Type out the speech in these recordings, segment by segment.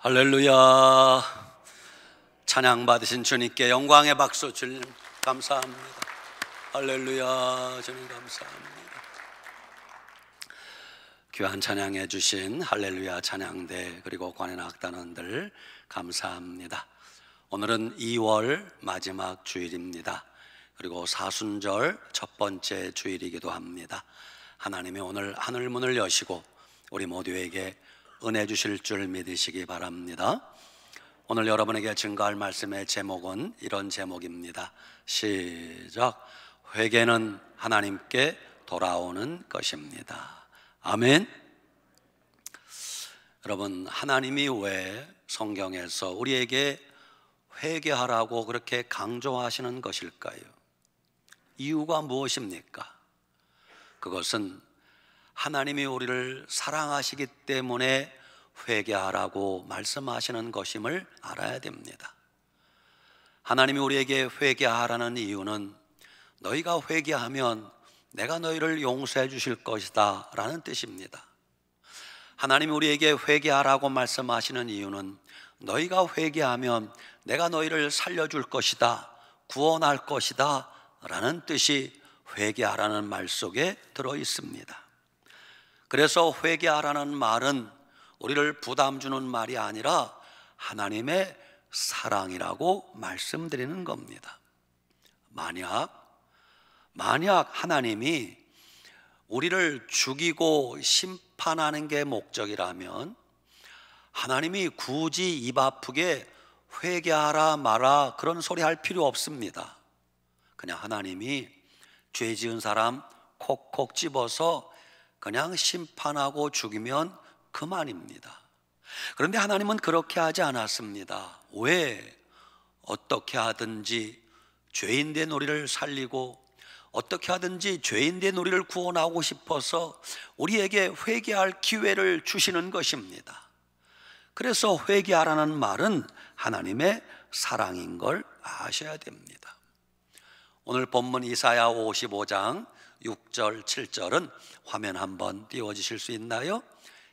할렐루야. 찬양 받으신 주님께 영광의 박수. 주님 감사합니다. 할렐루야. 주님 감사합니다. 귀한 찬양해 주신 할렐루야 찬양대 그리고 관현 악단원들 감사합니다. 오늘은 2월 마지막 주일입니다. 그리고 사순절 첫 번째 주일이기도 합니다. 하나님이 오늘 하늘문을 여시고 우리 모두에게 은혜 주실 줄 믿으시기 바랍니다. 오늘 여러분에게 증거할 말씀의 제목은 이런 제목입니다. 시작. 회개는 하나님께 돌아오는 것입니다. 아멘. 여러분, 하나님이 왜 성경에서 우리에게 회개하라고 그렇게 강조하시는 것일까요? 이유가 무엇입니까? 그것은 하나님이 우리를 사랑하시기 때문에 회개하라고 말씀하시는 것임을 알아야 됩니다. 하나님이 우리에게 회개하라는 이유는 너희가 회개하면 내가 너희를 용서해 주실 것이다 라는 뜻입니다. 하나님이 우리에게 회개하라고 말씀하시는 이유는 너희가 회개하면 내가 너희를 살려줄 것이다, 구원할 것이다 라는 뜻이 회개하라는 말 속에 들어 있습니다. 그래서 회개하라는 말은 우리를 부담 주는 말이 아니라 하나님의 사랑이라고 말씀드리는 겁니다. 만약 하나님이 우리를 죽이고 심판하는 게 목적이라면 하나님이 굳이 입 아프게 회개하라 마라 그런 소리 할 필요 없습니다. 그냥 하나님이 죄 지은 사람 콕콕 집어서 그냥 심판하고 죽이면 그만입니다. 그런데 하나님은 그렇게 하지 않았습니다. 왜? 어떻게 하든지 죄인된 우리를 살리고 어떻게 하든지 죄인된 우리를 구원하고 싶어서 우리에게 회개할 기회를 주시는 것입니다. 그래서 회개하라는 말은 하나님의 사랑인 걸 아셔야 됩니다. 오늘 본문 이사야 55장 6절 7절은 화면 한번 띄워주실 수 있나요?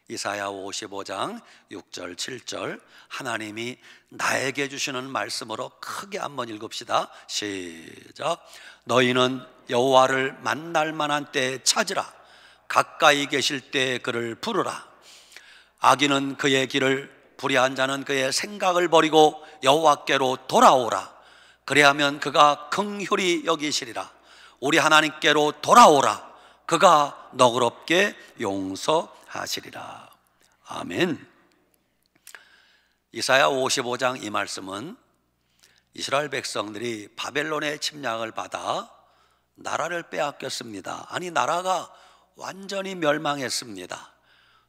이사야 55장 6절 7절 하나님이 나에게 주시는 말씀으로 크게 한번 읽읍시다. 시작. 너희는 여호와를 만날 만한 때에 찾으라. 가까이 계실 때에 그를 부르라. 악인은 그의 길을, 불의한 자는 그의 생각을 버리고 여호와께로 돌아오라. 그리하면 그가 긍휼히 여기시리라. 우리 하나님께로 돌아오라. 그가 너그럽게 용서하시리라. 아멘. 이사야 55장 이 말씀은 이스라엘 백성들이 바벨론의 침략을 받아 나라를 빼앗겼습니다. 아니, 나라가 완전히 멸망했습니다.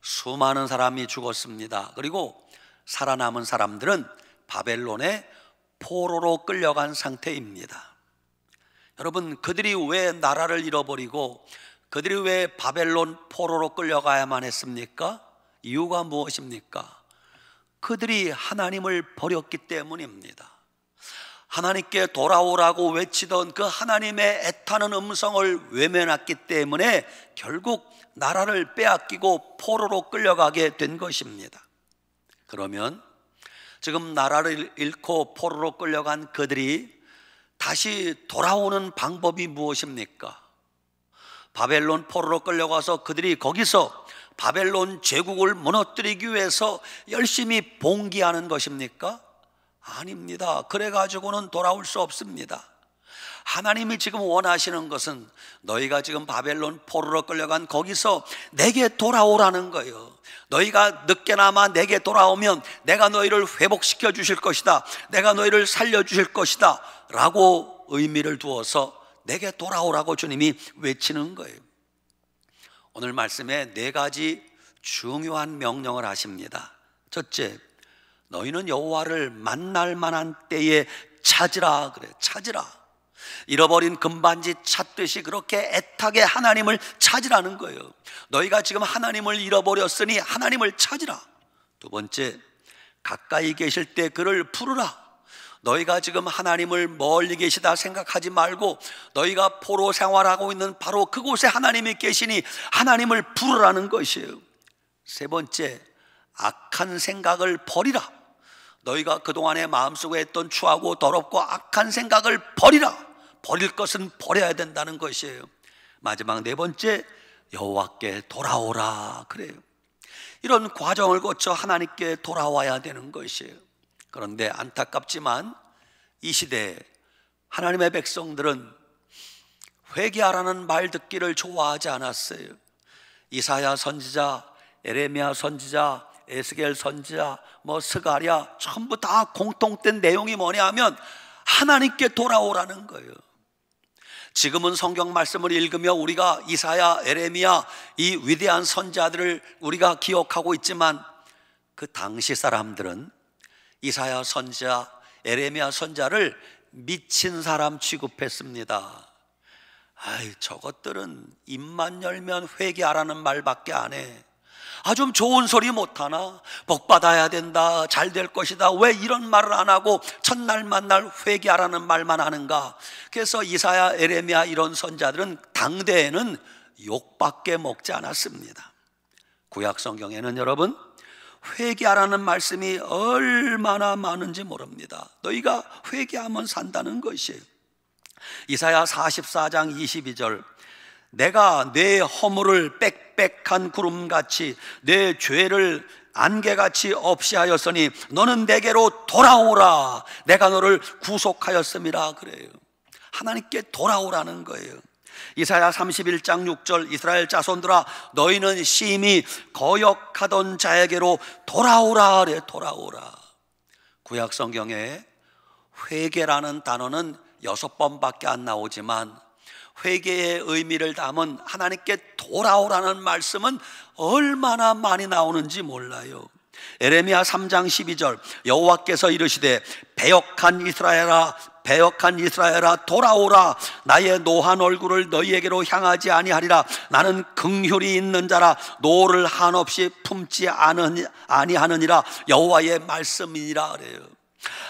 수많은 사람이 죽었습니다. 그리고 살아남은 사람들은 바벨론의 포로로 끌려간 상태입니다. 여러분, 그들이 왜 나라를 잃어버리고 그들이 왜 바벨론 포로로 끌려가야만 했습니까? 이유가 무엇입니까? 그들이 하나님을 버렸기 때문입니다. 하나님께 돌아오라고 외치던 그 하나님의 애타는 음성을 외면했기 때문에 결국 나라를 빼앗기고 포로로 끌려가게 된 것입니다. 그러면 지금 나라를 잃고 포로로 끌려간 그들이 다시 돌아오는 방법이 무엇입니까? 바벨론 포로로 끌려가서 그들이 거기서 바벨론 제국을 무너뜨리기 위해서 열심히 봉기하는 것입니까? 아닙니다. 그래가지고는 돌아올 수 없습니다. 하나님이 지금 원하시는 것은 너희가 지금 바벨론 포로로 끌려간 거기서 내게 돌아오라는 거예요. 너희가 늦게나마 내게 돌아오면 내가 너희를 회복시켜 주실 것이다, 내가 너희를 살려 주실 것이다 라고 의미를 두어서 내게 돌아오라고 주님이 외치는 거예요. 오늘 말씀에 4가지 중요한 명령을 하십니다. 첫째, 너희는 여호와를 만날 만한 때에 찾으라. 그래, 찾으라. 잃어버린 금반지 찾듯이 그렇게 애타게 하나님을 찾으라는 거예요. 너희가 지금 하나님을 잃어버렸으니 하나님을 찾으라. 두 번째, 가까이 계실 때 그를 부르라. 너희가 지금 하나님을 멀리 계시다 생각하지 말고 너희가 포로 생활하고 있는 바로 그곳에 하나님이 계시니 하나님을 부르라는 것이에요. 세 번째, 악한 생각을 버리라. 너희가 그동안에 마음속에 했던 추하고 더럽고 악한 생각을 버리라. 버릴 것은 버려야 된다는 것이에요. 마지막 네 번째, 여호와께 돌아오라 그래요. 이런 과정을 거쳐 하나님께 돌아와야 되는 것이에요. 그런데 안타깝지만 이 시대에 하나님의 백성들은 회개하라는 말 듣기를 좋아하지 않았어요. 이사야 선지자, 에레미야 선지자, 에스겔 선지자, 스가랴 전부 다 공통된 내용이 뭐냐 하면 하나님께 돌아오라는 거예요. 지금은 성경 말씀을 읽으며 우리가 이사야, 에레미야 이 위대한 선지자들을 우리가 기억하고 있지만 그 당시 사람들은 이사야 선지자, 에레미야 선지자를 미친 사람 취급했습니다. 저것들은 입만 열면 회개하라는 말밖에 안 해. 좀 좋은 소리 못하나? 복 받아야 된다, 잘 될 것이다, 왜 이런 말을 안 하고 첫날 만날 회개하라는 말만 하는가? 그래서 이사야, 에레미야 이런 선자들은 당대에는 욕밖에 먹지 않았습니다. 구약 성경에는 여러분 회개하라는 말씀이 얼마나 많은지 모릅니다. 너희가 회개하면 산다는 것이에요. 이사야 44장 22절, 내가 내 허물을 빽빽한 구름같이 내 죄를 안개같이 없이 하였으니 너는 내게로 돌아오라. 내가 너를 구속하였음이라 그래요. 하나님께 돌아오라는 거예요. 이사야 31장 6절, 이스라엘 자손들아 너희는 심히 거역하던 자에게로 돌아오라 그래. 돌아오라. 구약 성경에 회개라는 단어는 6번밖에 안 나오지만 회개의 의미를 담은 하나님께 돌아오라는 말씀은 얼마나 많이 나오는지 몰라요. 에레미야 3장 12절, 여호와께서 이르시되 배역한 이스라엘아, 배역한 이스라엘아 돌아오라. 나의 노한 얼굴을 너희에게로 향하지 아니하리라. 나는 긍휼이 있는 자라 노를 한없이 품지 아니하느니라. 여호와의 말씀이니라 그래요.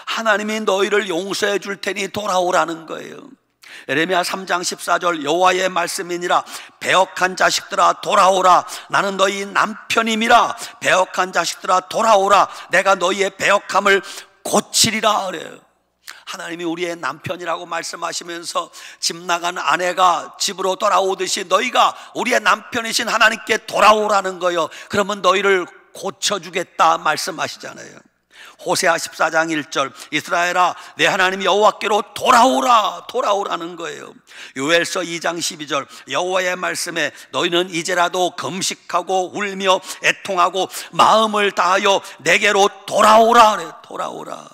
하나님이 너희를 용서해 줄 테니 돌아오라는 거예요. 에레미야 3장 14절, 여호와의 말씀이니라. 배역한 자식들아 돌아오라. 나는 너희 남편임이라. 배역한 자식들아 돌아오라. 내가 너희의 배역함을 고치리라 그래요. 하나님이 우리의 남편이라고 말씀하시면서 집 나간 아내가 집으로 돌아오듯이 너희가 우리의 남편이신 하나님께 돌아오라는 거예요. 그러면 너희를 고쳐주겠다 말씀하시잖아요. 호세아 14장 1절, 이스라엘아 내 하나님 여호와께로 돌아오라. 돌아오라는 거예요. 요엘서 2장 12절, 여호와의 말씀에 너희는 이제라도 금식하고 울며 애통하고 마음을 다하여 내게로 돌아오라 그래. 돌아오라.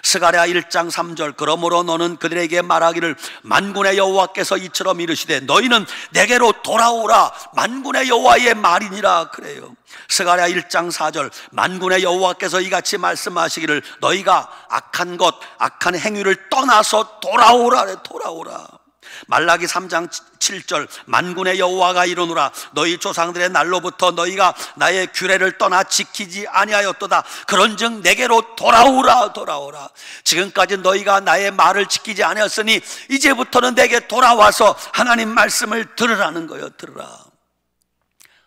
스가랴 1장 3절, 그러므로 너는 그들에게 말하기를 만군의 여호와께서 이처럼 이르시되 너희는 내게로 돌아오라. 만군의 여호와의 말이니라 그래요. 스가랴 1장 4절, 만군의 여호와께서 이같이 말씀하시기를 너희가 악한 것, 악한 행위를 떠나서 돌아오라 그래. 돌아오라. 말라기 3장 7절, 만군의 여호와가 이르노라. 너희 조상들의 날로부터 너희가 나의 규례를 떠나 지키지 아니하였도다. 그런즉 내게로 돌아오라. 돌아오라. 지금까지 너희가 나의 말을 지키지 아니하였으니 이제부터는 내게 돌아와서 하나님 말씀을 들으라는 거예요. 들으라.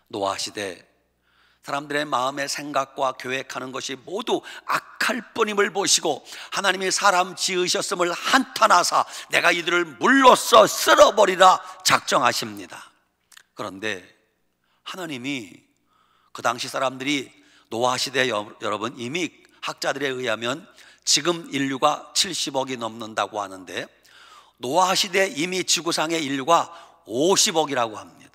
노아 시대 사람들의 마음의 생각과 계획하는 것이 모두 악할 뿐임을 보시고 하나님이 사람 지으셨음을 한탄하사 내가 이들을 물로써 쓸어버리라 작정하십니다. 그런데 하나님이 그 당시 사람들이 노아 시대 여러분 이미 학자들에 의하면 지금 인류가 70억이 넘는다고 하는데 노아 시대 이미 지구상의 인류가 50억이라고 합니다.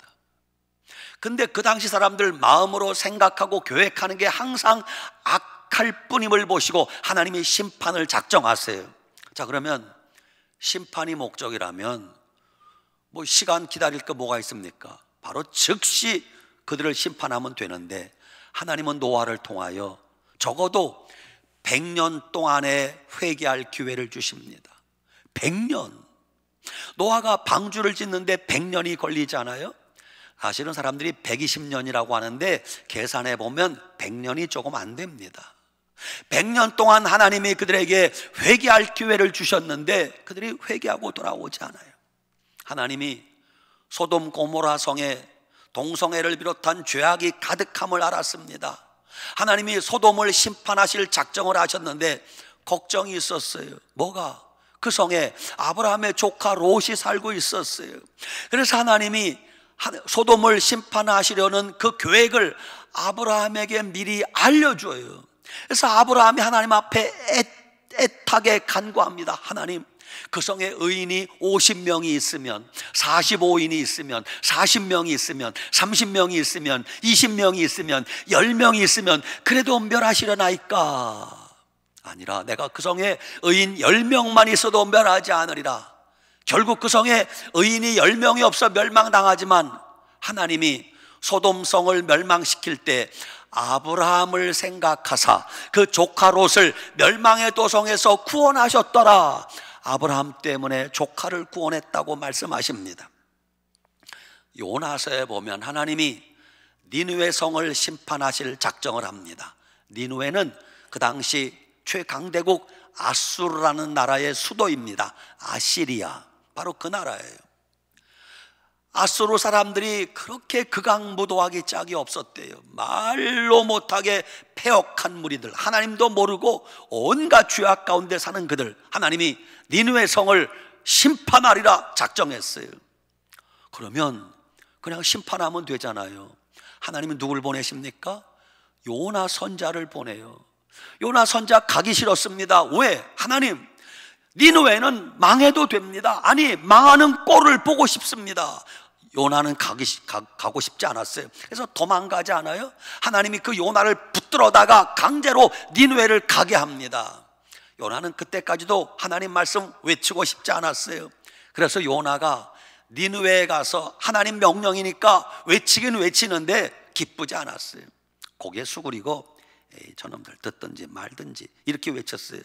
근데 그 당시 사람들 마음으로 생각하고 계획하는 게 항상 악할 뿐임을 보시고 하나님이 심판을 작정하세요. 자, 그러면 심판이 목적이라면 시간 기다릴 거 뭐가 있습니까? 바로 즉시 그들을 심판하면 되는데 하나님은 노아를 통하여 적어도 100년 동안에 회개할 기회를 주십니다. 100년. 노아가 방주를 짓는데 100년이 걸리잖아요. 사실은 사람들이 120년이라고 하는데 계산해 보면 100년이 조금 안 됩니다. 100년 동안 하나님이 그들에게 회개할 기회를 주셨는데 그들이 회개하고 돌아오지 않아요. 하나님이 소돔 고모라 성에 동성애를 비롯한 죄악이 가득함을 알았습니다. 하나님이 소돔을 심판하실 작정을 하셨는데 걱정이 있었어요. 뭐가? 그 성에 아브라함의 조카 롯이 살고 있었어요. 그래서 하나님이 소돔을 심판하시려는 그 계획을 아브라함에게 미리 알려줘요. 그래서 아브라함이 하나님 앞에 애타게 간구합니다. 하나님, 그 성에 의인이 50명이 있으면, 45인이 있으면, 40명이 있으면, 30명이 있으면, 20명이 있으면, 10명이 있으면 그래도 멸하시려나이까? 아니라 내가 그 성에 의인 10명만 있어도 멸하지 않으리라. 결국 그 성에 의인이 10명이 없어 멸망당하지만 하나님이 소돔성을 멸망시킬 때 아브라함을 생각하사 그 조카 롯을 멸망의 도성에서 구원하셨더라. 아브라함 때문에 조카를 구원했다고 말씀하십니다. 요나서에 보면 하나님이 니느웨 성을 심판하실 작정을 합니다. 니느웨는 그 당시 최강대국 아수르라는 나라의 수도입니다. 아시리아, 바로 그 나라예요. 아수르 사람들이 그렇게 극악무도하기 짝이 없었대요. 말로 못하게 패역한 무리들, 하나님도 모르고 온갖 죄악 가운데 사는 그들, 하나님이 니느웨 성을 심판하리라 작정했어요. 그러면 그냥 심판하면 되잖아요. 하나님은 누굴 보내십니까? 요나 선자를 보내요. 요나 선자 가기 싫었습니다. 왜? 하나님, 니느웨는 망해도 됩니다. 아니, 망하는 꼴을 보고 싶습니다. 요나는 가고 싶지 않았어요. 그래서 도망가지 않아요? 하나님이 그 요나를 붙들어다가 강제로 니느웨를 가게 합니다. 요나는 그때까지도 하나님 말씀 외치고 싶지 않았어요. 그래서 요나가 니느웨에 가서 하나님 명령이니까 외치긴 외치는데 기쁘지 않았어요. 고개 수그리고 저놈들 듣든지 말든지 이렇게 외쳤어요.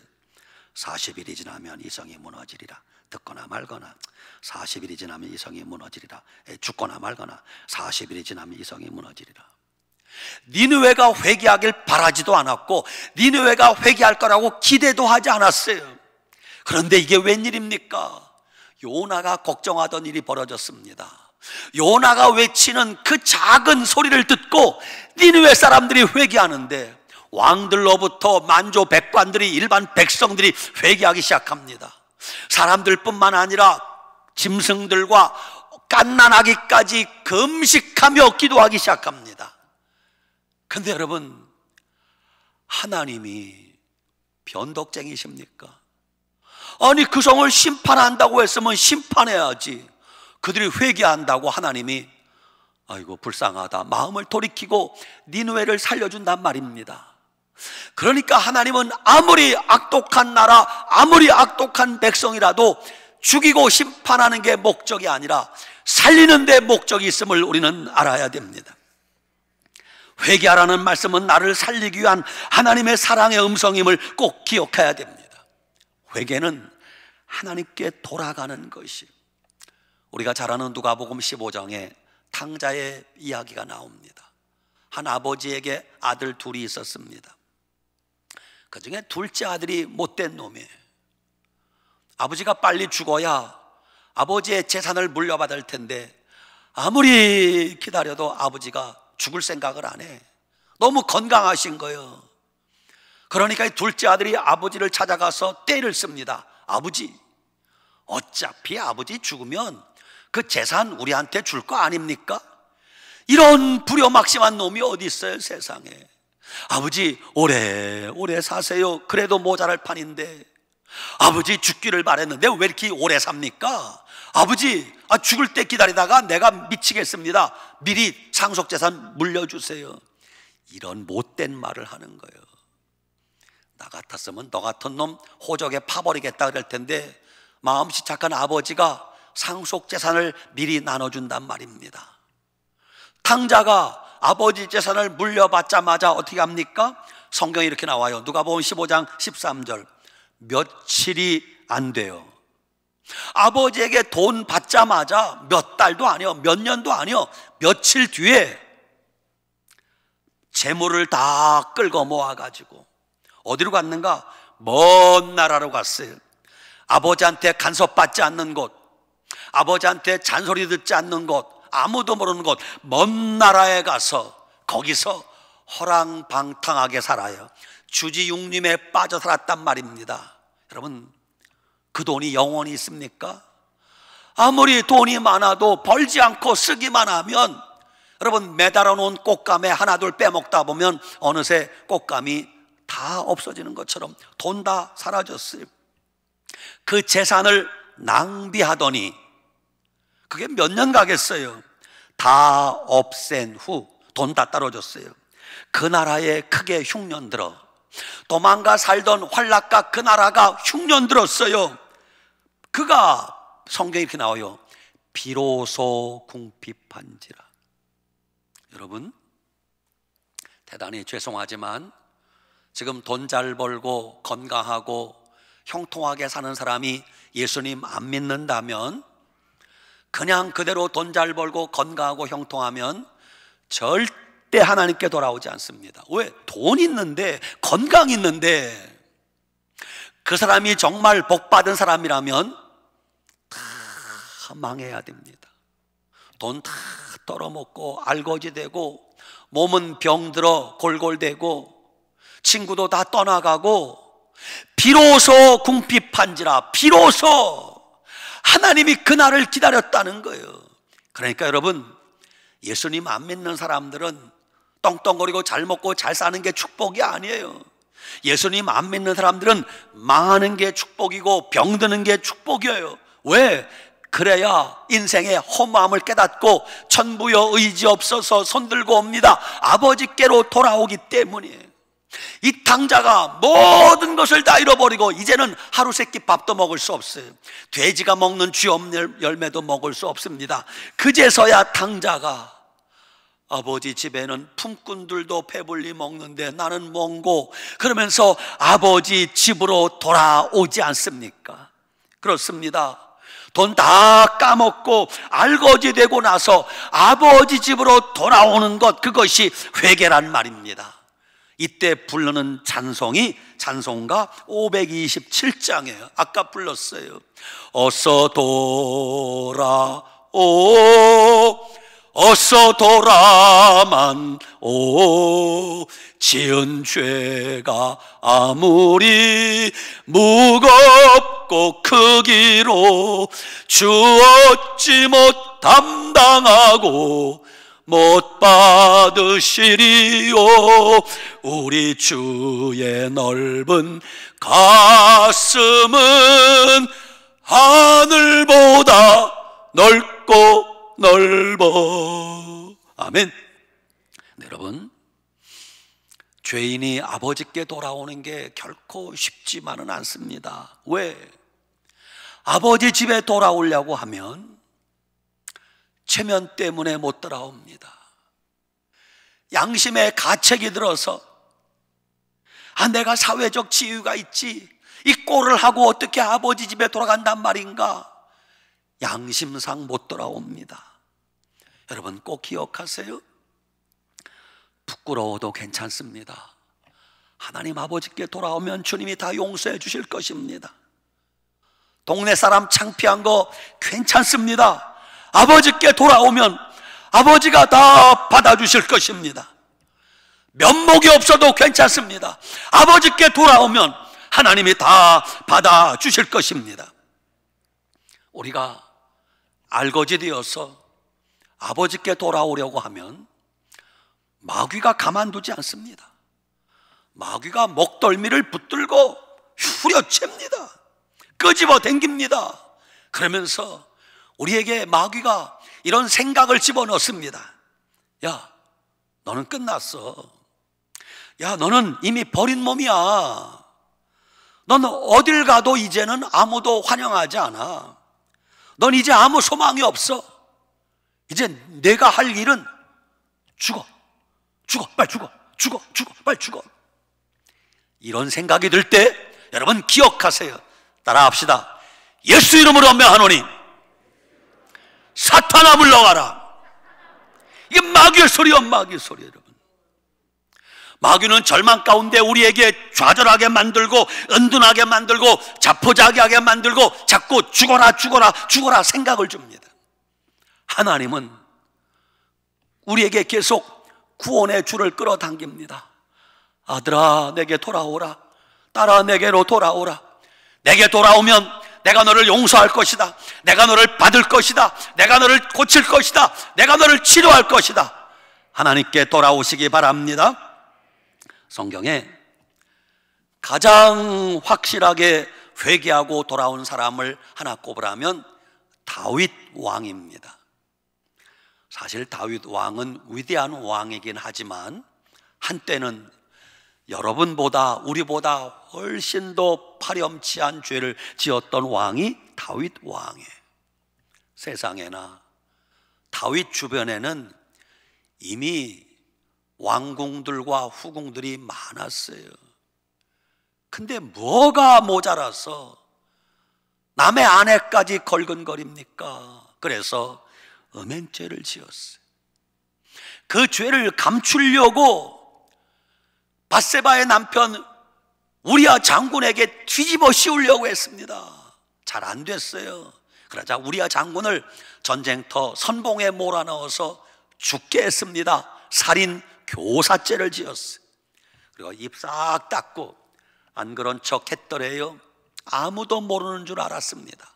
40일이 지나면 이 성이 무너지리라. 듣거나 말거나. 40일이 지나면 이 성이 무너지리라. 죽거나 말거나. 40일이 지나면 이 성이 무너지리라. 니느웨가 회개하길 바라지도 않았고 니느웨가 회개할 거라고 기대도 하지 않았어요. 그런데 이게 웬일입니까? 요나가 걱정하던 일이 벌어졌습니다. 요나가 외치는 그 작은 소리를 듣고 니느웨 사람들이 회개하는데 왕들로부터 만조 백관들이, 일반 백성들이 회개하기 시작합니다. 사람들뿐만 아니라 짐승들과 갓난아기까지 금식하며 기도하기 시작합니다. 근데 여러분, 하나님이 변덕쟁이십니까? 아니, 그 성을 심판한다고 했으면 심판해야지. 그들이 회개한다고 하나님이 아이고 불쌍하다 마음을 돌이키고 니느웨를 살려준단 말입니다. 그러니까 하나님은 아무리 악독한 나라, 아무리 악독한 백성이라도 죽이고 심판하는 게 목적이 아니라 살리는 데 목적이 있음을 우리는 알아야 됩니다. 회개하라는 말씀은 나를 살리기 위한 하나님의 사랑의 음성임을 꼭 기억해야 됩니다. 회개는 하나님께 돌아가는 것이. 우리가 잘 아는 누가복음 15장에 탕자의 이야기가 나옵니다. 한 아버지에게 아들 둘이 있었습니다. 그 중에 둘째 아들이 못된 놈이에요. 아버지가 빨리 죽어야 아버지의 재산을 물려받을 텐데 아무리 기다려도 아버지가 죽을 생각을 안 해. 너무 건강하신 거예요. 그러니까 이 둘째 아들이 아버지를 찾아가서 떼를 씁니다. 아버지, 어차피 아버지 죽으면 그 재산 우리한테 줄 거 아닙니까? 이런 불효막심한 놈이 어디 있어요, 세상에. 아버지, 오래오래 사세요. 그래도 모자랄 판인데. 아버지, 죽기를 바랬는데 왜 이렇게 오래 삽니까? 아버지, 죽을 때 기다리다가 내가 미치겠습니다. 미리 상속재산 물려주세요. 이런 못된 말을 하는 거예요. 나 같았으면 너 같은 놈 호적에 파버리겠다 그럴 텐데 마음씨 착한 아버지가 상속재산을 미리 나눠준단 말입니다. 탕자가 아버지 재산을 물려받자마자 어떻게 합니까? 성경에 이렇게 나와요. 누가복음 15장 13절. 며칠이 안 돼요. 아버지에게 돈 받자마자 몇 달도 아니요, 몇 년도 아니요, 며칠 뒤에 재물을 다 끌고 모아가지고 어디로 갔는가? 먼 나라로 갔어요. 아버지한테 간섭받지 않는 곳, 아버지한테 잔소리 듣지 않는 곳, 아무도 모르는 곳, 먼 나라에 가서 거기서 허랑방탕하게 살아요. 주지육림에 빠져 살았단 말입니다. 여러분, 그 돈이 영원히 있습니까? 아무리 돈이 많아도 벌지 않고 쓰기만 하면, 여러분, 매달아 놓은 꽃감에 하나둘 빼먹다 보면 어느새 꽃감이 다 없어지는 것처럼 돈 다 사라졌어요. 그 재산을 낭비하더니 그게 몇 년 가겠어요. 다 없앤 후 돈 다 떨어졌어요. 그 나라에 크게 흉년 들어 도망가 살던 활락가 그 나라가 흉년 들었어요. 그가, 성경에 이렇게 나와요. 비로소 궁핍한지라. 여러분, 대단히 죄송하지만 지금 돈 잘 벌고 건강하고 형통하게 사는 사람이 예수님 안 믿는다면, 그냥 그대로 돈 잘 벌고 건강하고 형통하면 절대 하나님께 돌아오지 않습니다. 왜? 돈 있는데, 건강 있는데. 그 사람이 정말 복 받은 사람이라면 다 망해야 됩니다. 돈 다 떨어먹고 알거지 되고, 몸은 병들어 골골대고, 친구도 다 떠나가고, 비로소 궁핍한지라, 비로소 하나님이 그날을 기다렸다는 거예요. 그러니까 여러분, 예수님 안 믿는 사람들은 떵떵거리고 잘 먹고 잘 사는 게 축복이 아니에요. 예수님 안 믿는 사람들은 망하는 게 축복이고 병드는 게 축복이에요. 왜? 그래야 인생의 허무함을 깨닫고 천부여 의지 없어서 손들고 옵니다. 아버지께로 돌아오기 때문이에요. 이 탕자가 모든 것을 다 잃어버리고 이제는 하루 세끼 밥도 먹을 수 없어요. 돼지가 먹는 쥐 없는 열매도 먹을 수 없습니다. 그제서야 탕자가, 아버지 집에는 품꾼들도 배불리 먹는데 나는 먼고, 그러면서 아버지 집으로 돌아오지 않습니까? 그렇습니다. 돈 다 까먹고 알거지 되고 나서 아버지 집으로 돌아오는 것, 그것이 회개란 말입니다. 이때 부르는 찬송이 찬송가 527장이에요. 아까 불렀어요. 어서 돌아오, 어서 돌아만 오, 지은 죄가 아무리 무겁고 크기로 주었지 못 담당하고 못 받으시리요. 우리 주의 넓은 가슴은 하늘보다 넓고 넓어. 아멘. 네, 여러분, 죄인이 아버지께 돌아오는 게 결코 쉽지만은 않습니다. 왜? 아버지 집에 돌아오려고 하면 체면 때문에 못 돌아옵니다. 양심의 가책이 들어서, 내가 사회적 지위가 있지, 이 꼴을 하고 어떻게 아버지 집에 돌아간단 말인가, 양심상 못 돌아옵니다. 여러분 꼭 기억하세요. 부끄러워도 괜찮습니다. 하나님 아버지께 돌아오면 주님이 다 용서해 주실 것입니다. 동네 사람 창피한 거 괜찮습니다. 아버지께 돌아오면 아버지가 다 받아주실 것입니다. 면목이 없어도 괜찮습니다. 아버지께 돌아오면 하나님이 다 받아주실 것입니다. 우리가 알거지 되어서 아버지께 돌아오려고 하면 마귀가 가만두지 않습니다. 마귀가 목덜미를 붙들고 후려칩니다. 끄집어 당깁니다. 그러면서 우리에게 마귀가 이런 생각을 집어넣습니다. 야, 너는 끝났어. 야, 너는 이미 버린 몸이야. 넌 어딜 가도 이제는 아무도 환영하지 않아. 넌 이제 아무 소망이 없어. 이제 내가 할 일은 죽어, 빨리 죽어, 빨리 죽어. 이런 생각이 들 때 여러분 기억하세요. 따라합시다. 예수 이름으로 명하노니 사탄아 물러가라. 이게 마귀의 소리요, 마귀의 소리. 여러분, 마귀는 절망 가운데 우리에게 좌절하게 만들고 은둔하게 만들고 자포자기하게 만들고 자꾸 죽어라 생각을 줍니다. 하나님은 우리에게 계속 구원의 줄을 끌어당깁니다. 아들아, 내게 돌아오라. 딸아, 내게로 돌아오라. 내게 돌아오면 내가 너를 용서할 것이다. 내가 너를 받을 것이다. 내가 너를 고칠 것이다. 내가 너를 치료할 것이다. 하나님께 돌아오시기 바랍니다. 성경에 가장 확실하게 회개하고 돌아온 사람을 하나 꼽으라면 다윗 왕입니다. 사실 다윗 왕은 위대한 왕이긴 하지만 한때는 여러분보다 우리보다 훨씬 더 파렴치한 죄를 지었던 왕이 다윗 왕이에요. 세상에나 다윗 주변에는 이미 왕궁들과 후궁들이 많았어요. 근데 뭐가 모자라서 남의 아내까지 걸근거립니까? 그래서 음행죄를 지었어요. 그 죄를 감추려고 밧세바의 남편 우리아 장군에게 뒤집어 씌우려고 했습니다. 잘 안 됐어요. 그러자 우리아 장군을 전쟁터 선봉에 몰아넣어서 죽게 했습니다. 살인 교사죄를 지었어요. 그리고 입 싹 닫고 안 그런 척 했더래요. 아무도 모르는 줄 알았습니다.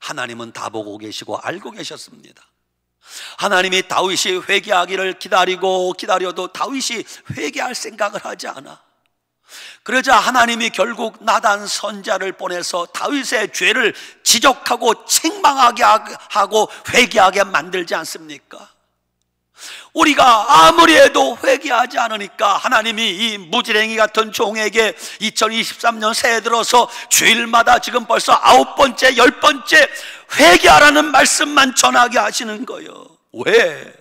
하나님은 다 보고 계시고 알고 계셨습니다. 하나님이 다윗이 회개하기를 기다려도 다윗이 회개할 생각을 하지 않아. 그러자 하나님이 결국 나단 선지자를 보내서 다윗의 죄를 지적하고 책망하게 하고 회개하게 만들지 않습니까? 우리가 아무리 해도 회개하지 않으니까 하나님이 이 무지랭이 같은 종에게 2023년 새해 들어서 주일마다 지금 벌써 9번째, 10번째 회개하라는 말씀만 전하게 하시는 거예요. 왜?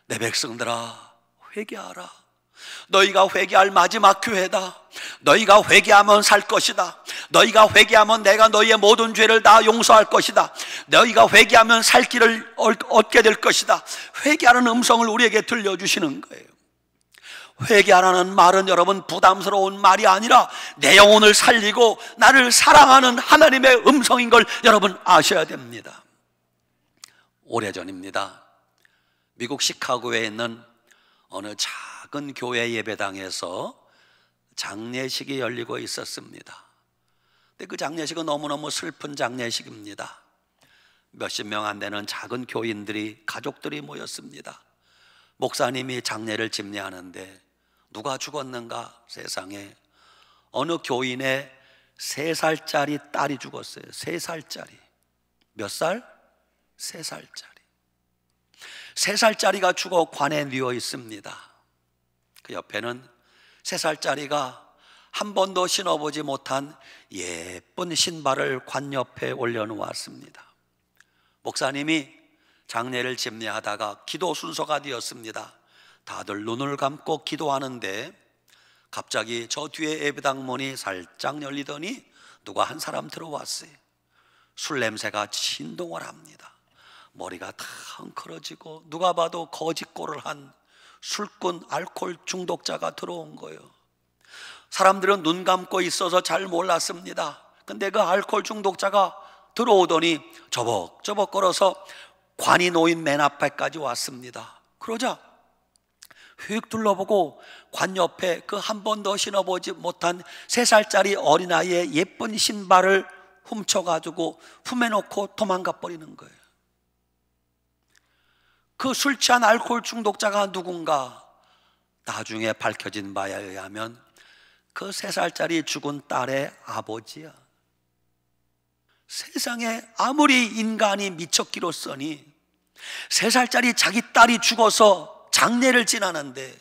내 백성들아, 회개하라. 너희가 회개할 마지막 기회다. 너희가 회개하면 살 것이다. 너희가 회개하면 내가 너희의 모든 죄를 다 용서할 것이다. 너희가 회개하면 살 길을 얻게 될 것이다. 회개하는 음성을 우리에게 들려주시는 거예요. 회개하라는 말은 여러분 부담스러운 말이 아니라 내 영혼을 살리고 나를 사랑하는 하나님의 음성인 걸 여러분 아셔야 됩니다. 오래전입니다. 미국 시카고에 있는 어느 작은 교회 예배당에서 장례식이 열리고 있었습니다. 근데 그 장례식은 너무너무 슬픈 장례식입니다. 몇십 명 안 되는 작은 교인들이, 가족들이 모였습니다. 목사님이 장례를 집례하는데 누가 죽었는가? 세상에 어느 교인의 3살짜리 딸이 죽었어요. 3살짜리. 몇 살? 3살짜리. 3살짜리가 죽어 관에 누워 있습니다. 그 옆에는 3살짜리가 한 번도 신어보지 못한 예쁜 신발을 관 옆에 올려놓았습니다. 목사님이 장례를 집례하다가 기도 순서가 되었습니다. 다들 눈을 감고 기도하는데 갑자기 저 뒤에 예배당 문이 살짝 열리더니 누가 한 사람 들어왔어요. 술 냄새가 진동을 합니다. 머리가 다 헝클어지고 누가 봐도 거짓골을 한 술꾼 알코올 중독자가 들어온 거예요. 사람들은 눈 감고 있어서 잘 몰랐습니다. 근데 그 알코올 중독자가 들어오더니 저벅저벅 걸어서 관이 놓인 맨 앞에까지 왔습니다. 그러자 휙 둘러보고 관 옆에 그 한 번도 신어보지 못한 3살짜리 어린아이의 예쁜 신발을 훔쳐가지고 품에놓고 도망가 버리는 거예요. 그 술 취한 알코올 중독자가 누군가? 나중에 밝혀진 바에 의하면 그 3살짜리 죽은 딸의 아버지야. 세상에 아무리 인간이 미쳤기로써니 3살짜리 자기 딸이 죽어서 장례를 지나는데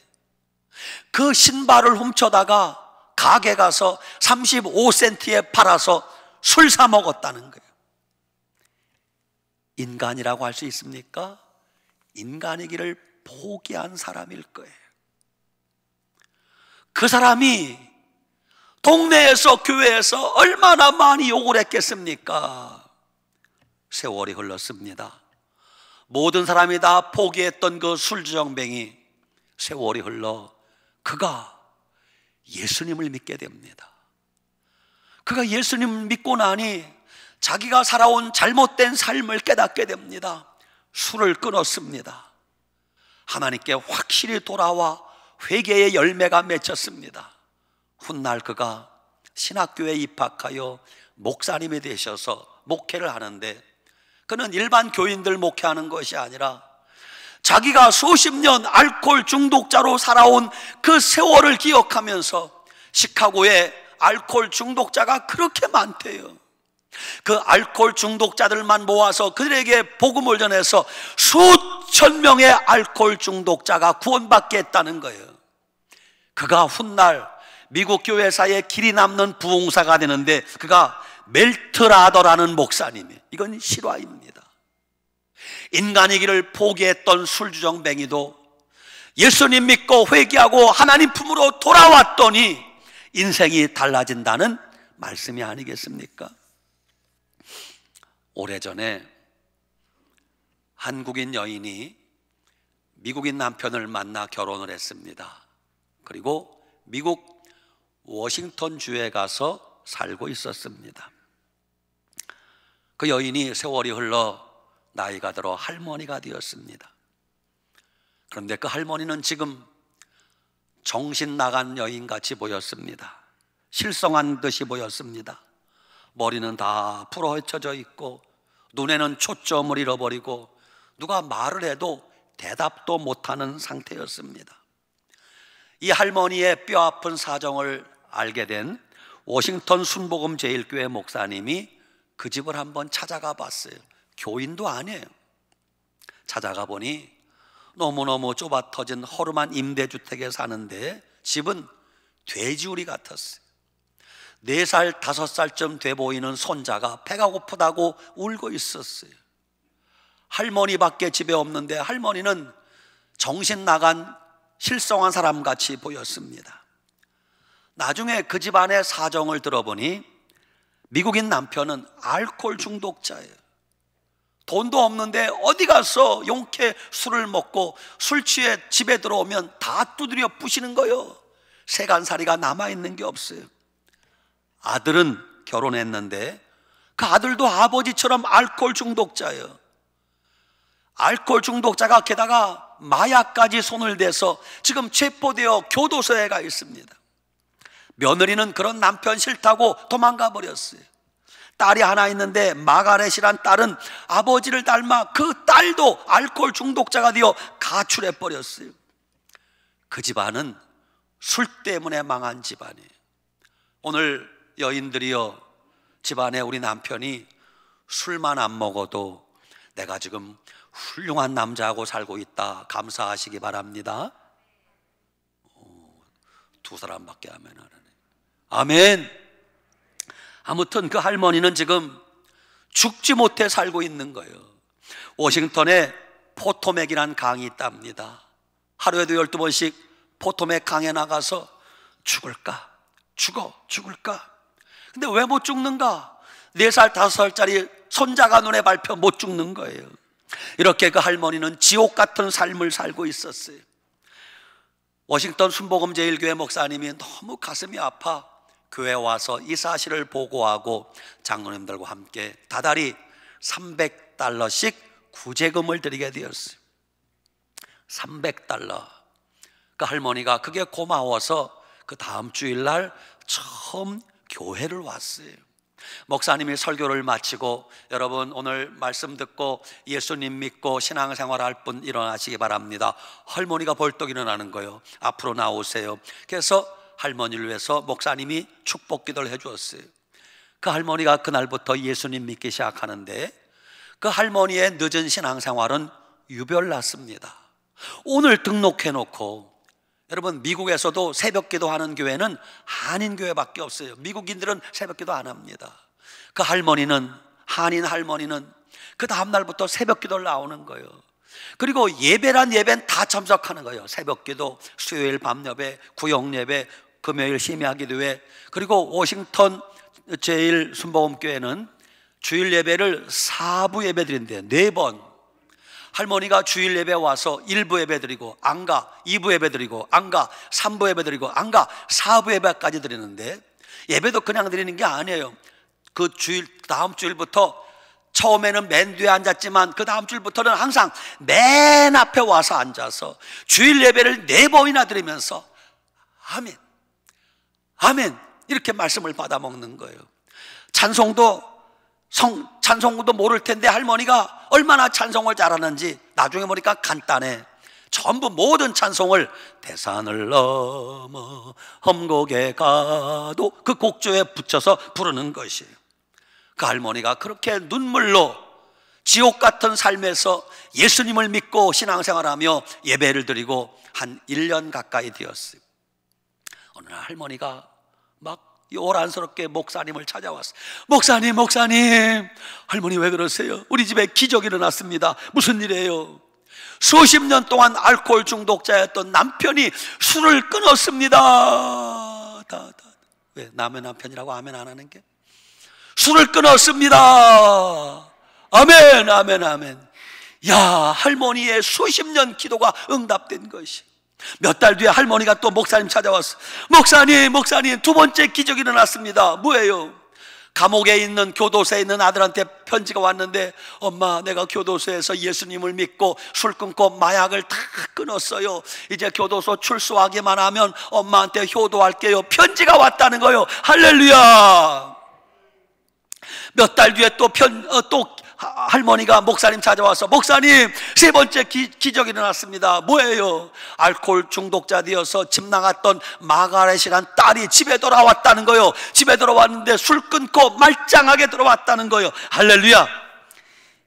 그 신발을 훔쳐다가 가게 가서 35센트에 팔아서 술 사 먹었다는 거예요. 인간이라고 할 수 있습니까? 인간이기를 포기한 사람일 거예요. 그 사람이 동네에서 교회에서 얼마나 많이 욕을 했겠습니까? 세월이 흘렀습니다. 모든 사람이 다 포기했던 그 술주정뱅이, 세월이 흘러 그가 예수님을 믿게 됩니다. 그가 예수님을 믿고 나니 자기가 살아온 잘못된 삶을 깨닫게 됩니다. 술을 끊었습니다. 하나님께 확실히 돌아와 회개의 열매가 맺혔습니다. 훗날 그가 신학교에 입학하여 목사님이 되셔서 목회를 하는데, 그는 일반 교인들 목회하는 것이 아니라 자기가 수십 년 알코올 중독자로 살아온 그 세월을 기억하면서 시카고에 알코올 중독자가 그렇게 많대요. 그 알코올 중독자들만 모아서 그들에게 복음을 전해서 수천 명의 알코올 중독자가 구원받게 했다는 거예요. 그가 훗날 미국 교회사에 길이 남는 부흥사가 되는데, 그가 멜트라더라는 목사님이에요. 이건 실화입니다. 인간이기를 포기했던 술주정뱅이도 예수님 믿고 회개하고 하나님 품으로 돌아왔더니 인생이 달라진다는 말씀이 아니겠습니까? 오래전에 한국인 여인이 미국인 남편을 만나 결혼을 했습니다. 그리고 미국 워싱턴 주에 가서 살고 있었습니다. 그 여인이 세월이 흘러 나이가 들어 할머니가 되었습니다. 그런데 그 할머니는 지금 정신 나간 여인같이 보였습니다. 실성한 듯이 보였습니다. 머리는 다 풀어헤쳐져 있고 눈에는 초점을 잃어버리고 누가 말을 해도 대답도 못하는 상태였습니다. 이 할머니의 뼈아픈 사정을 알게 된 워싱턴 순복음 제일교회 목사님이 그 집을 한번 찾아가 봤어요. 교인도 아니에요. 찾아가 보니 너무너무 좁아 터진 허름한 임대주택에 사는데 집은 돼지우리 같았어요. 4살, 5살쯤 돼 보이는 손자가 배가 고프다고 울고 있었어요. 할머니밖에 집에 없는데 할머니는 정신 나간 실성한 사람같이 보였습니다. 나중에 그 집안의 사정을 들어보니 미국인 남편은 알코올 중독자예요. 돈도 없는데 어디 가서 용케 술을 먹고 술 취해 집에 들어오면 다 두드려 부시는 거예요. 세간살이가 남아있는 게 없어요. 아들은 결혼했는데 그 아들도 아버지처럼 알코올 중독자예요. 알코올 중독자가 게다가 마약까지 손을 대서 지금 체포되어 교도소에 가 있습니다. 며느리는 그런 남편 싫다고 도망가 버렸어요. 딸이 하나 있는데 마가렛이란 딸은 아버지를 닮아 그 딸도 알코올 중독자가 되어 가출해 버렸어요. 그 집안은 술 때문에 망한 집안이에요. 오늘 여인들이여, 집안에 우리 남편이 술만 안 먹어도 내가 지금 훌륭한 남자하고 살고 있다 감사하시기 바랍니다. 2사람밖에 아멘 안 하네. 아멘. 아무튼 그 할머니는 지금 죽지 못해 살고 있는 거예요. 워싱턴에 포토맥이란 강이 있답니다. 하루에도 12번씩 포토맥 강에 나가서 죽을까? 죽을까? 근데 왜 못 죽는가? 4살, 5살짜리 손자가 눈에 밟혀 못 죽는 거예요. 이렇게 그 할머니는 지옥 같은 삶을 살고 있었어요. 워싱턴 순복음제일교회 목사님이 너무 가슴이 아파 교회에 와서 이 사실을 보고하고 장로님들과 함께 다달이 $300씩 구제금을 드리게 되었어요. $300. 그 할머니가 그게 고마워서 그 다음 주일날 처음 교회를 왔어요. 목사님이 설교를 마치고 여러분 오늘 말씀 듣고 예수님 믿고 신앙생활할 분 일어나시기 바랍니다. 할머니가 벌떡 일어나는 거예요. 앞으로 나오세요. 그래서 할머니를 위해서 목사님이 축복 기도를 해주었어요. 그 할머니가 그날부터 예수님 믿기 시작하는데 그 할머니의 늦은 신앙생활은 유별났습니다. 오늘 등록해놓고, 여러분 미국에서도 새벽기도 하는 교회는 한인교회밖에 없어요. 미국인들은 새벽기도 안 합니다. 그 할머니는, 한인 할머니는 그 다음날부터 새벽기도를 나오는 거예요. 그리고 예배란 예배는 다 참석하는 거예요. 새벽기도, 수요일 밤예배, 구역예배, 금요일 심야기도회. 그리고 워싱턴 제일 순복음교회는 주일 예배를 4부 예배 드린대요. 4번. 할머니가 주일 예배 와서 1부 예배 드리고 안 가, 2부 예배 드리고 안 가, 3부 예배 드리고 안 가, 4부 예배까지 드리는데 예배도 그냥 드리는 게 아니에요. 그 주일, 다음 주일부터 처음에는 맨 뒤에 앉았지만 그 다음 주부터는 항상 맨 앞에 와서 앉아서 주일 예배를 4번이나 드리면서 아멘, 아멘 이렇게 말씀을 받아 먹는 거예요. 찬송도 모를 텐데 할머니가 얼마나 찬송을 잘하는지 나중에 보니까 간단해. 전부 모든 찬송을 대산을 넘어 험곡에 가도 그 곡조에 붙여서 부르는 것이에요. 그 할머니가 그렇게 눈물로 지옥 같은 삶에서 예수님을 믿고 신앙생활하며 예배를 드리고 한 1년 가까이 되었어요. 어느 날 할머니가 막 요란스럽게 목사님을 찾아왔어요. 목사님, 할머니 왜 그러세요? 우리 집에 기적이 일어났습니다. 무슨 일이에요? 수십 년 동안 알코올 중독자였던 남편이 술을 끊었습니다. 왜 남의 남편이라고 아멘 안 하는 게? 술을 끊었습니다. 아멘, 아멘, 아멘. 야, 할머니의 수십 년 기도가 응답된 것이. 몇 달 뒤에 할머니가 또 목사님 찾아왔어. 목사님, 2번째 기적이 일어났습니다. 뭐예요? 감옥에 있는 교도소에 있는 아들한테 편지가 왔는데, 엄마, 내가 교도소에서 예수님을 믿고 술 끊고 마약을 다 끊었어요. 이제 교도소 출소하기만 하면 엄마한테 효도할게요. 편지가 왔다는 거예요. 할렐루야. 몇 달 뒤에 또 할머니가 목사님 찾아와서, 목사님 3번째 기적이 일어났습니다. 뭐예요? 알코올 중독자 되어서 집 나갔던 마가렛이란 딸이 집에 돌아왔다는 거예요. 집에 들어왔는데 술 끊고 말짱하게 들어왔다는 거예요. 할렐루야.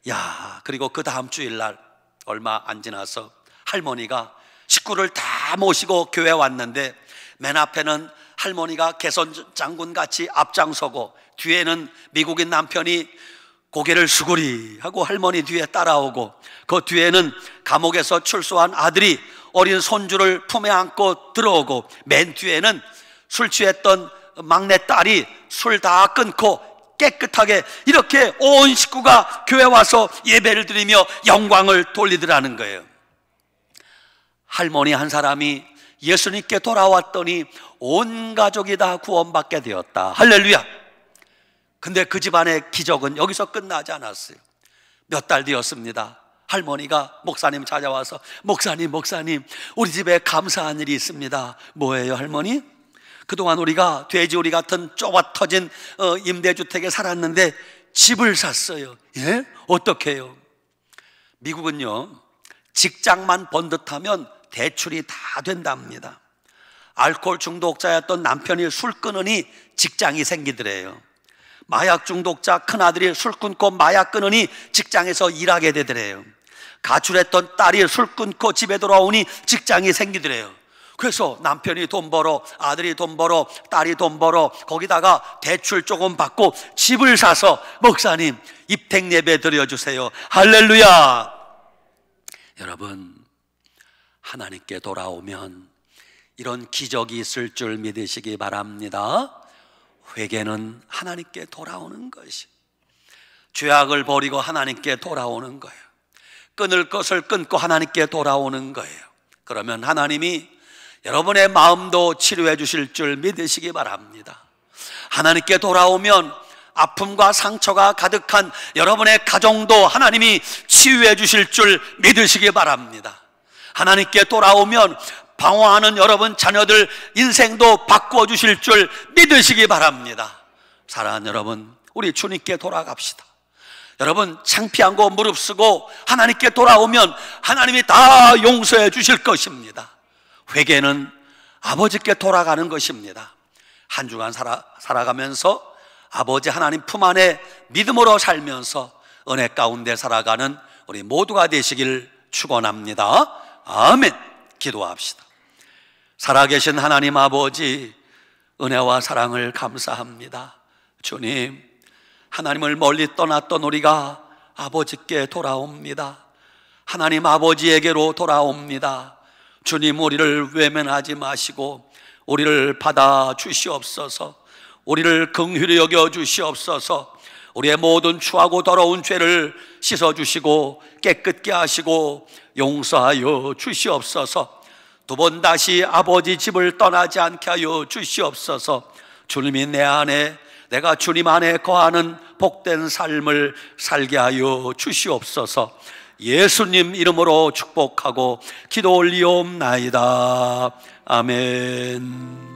야, 그리고 그 다음 주일날 얼마 안 지나서 할머니가 식구를 다 모시고 교회 왔는데, 맨 앞에는 할머니가 개선 장군같이 앞장서고 뒤에는 미국인 남편이 고개를 수그리 하고 할머니 뒤에 따라오고, 그 뒤에는 감옥에서 출소한 아들이 어린 손주를 품에 안고 들어오고, 맨 뒤에는 술 취했던 막내 딸이 술 다 끊고 깨끗하게 이렇게 온 식구가 교회 와서 예배를 드리며 영광을 돌리더라는 거예요. 할머니 한 사람이 예수님께 돌아왔더니 온 가족이 다 구원받게 되었다. 할렐루야. 근데 그 집안의 기적은 여기서 끝나지 않았어요. 몇 달 뒤였습니다. 할머니가 목사님 찾아와서, 목사님, 우리 집에 감사한 일이 있습니다. 뭐예요, 할머니? 그동안 우리가 돼지우리 같은 좁아 터진 임대주택에 살았는데 집을 샀어요. 예? 어떻게 해요? 미국은요, 직장만 번듯하면 대출이 다 된답니다. 알코올 중독자였던 남편이 술 끊으니 직장이 생기더래요. 마약 중독자 큰아들이 술 끊고 마약 끊으니 직장에서 일하게 되더래요. 가출했던 딸이 술 끊고 집에 돌아오니 직장이 생기더래요. 그래서 남편이 돈 벌어, 아들이 돈 벌어, 딸이 돈 벌어, 거기다가 대출 조금 받고 집을 사서, 목사님 입택 예배 드려주세요. 할렐루야. 여러분, 하나님께 돌아오면 이런 기적이 있을 줄 믿으시기 바랍니다. 회개는 하나님께 돌아오는 것이, 죄악을 버리고 하나님께 돌아오는 거예요. 끊을 것을 끊고 하나님께 돌아오는 거예요. 그러면 하나님이 여러분의 마음도 치료해 주실 줄 믿으시기 바랍니다. 하나님께 돌아오면 아픔과 상처가 가득한 여러분의 가정도 하나님이 치유해 주실 줄 믿으시기 바랍니다. 하나님께 돌아오면 방황하는 여러분 자녀들 인생도 바꾸어 주실 줄 믿으시기 바랍니다. 사랑하는 여러분, 우리 주님께 돌아갑시다. 여러분, 창피한 거 무릅쓰고 하나님께 돌아오면 하나님이 다 용서해 주실 것입니다. 회개는 아버지께 돌아가는 것입니다. 한 주간 살아가면서 아버지 하나님 품 안에 믿음으로 살면서 은혜 가운데 살아가는 우리 모두가 되시길 축원합니다. 아멘. 기도합시다. 살아계신 하나님 아버지, 은혜와 사랑을 감사합니다. 주님, 하나님을 멀리 떠났던 우리가 아버지께 돌아옵니다. 하나님 아버지에게로 돌아옵니다. 주님, 우리를 외면하지 마시고 우리를 받아 주시옵소서. 우리를 긍휼히 여겨 주시옵소서. 우리의 모든 추하고 더러운 죄를 씻어 주시고 깨끗게 하시고 용서하여 주시옵소서. 두 번 다시 아버지 집을 떠나지 않게 하여 주시옵소서. 주님이 내 안에 내가 주님 안에 거하는 복된 삶을 살게 하여 주시옵소서. 예수님 이름으로 축복하고 기도 올리옵나이다. 아멘.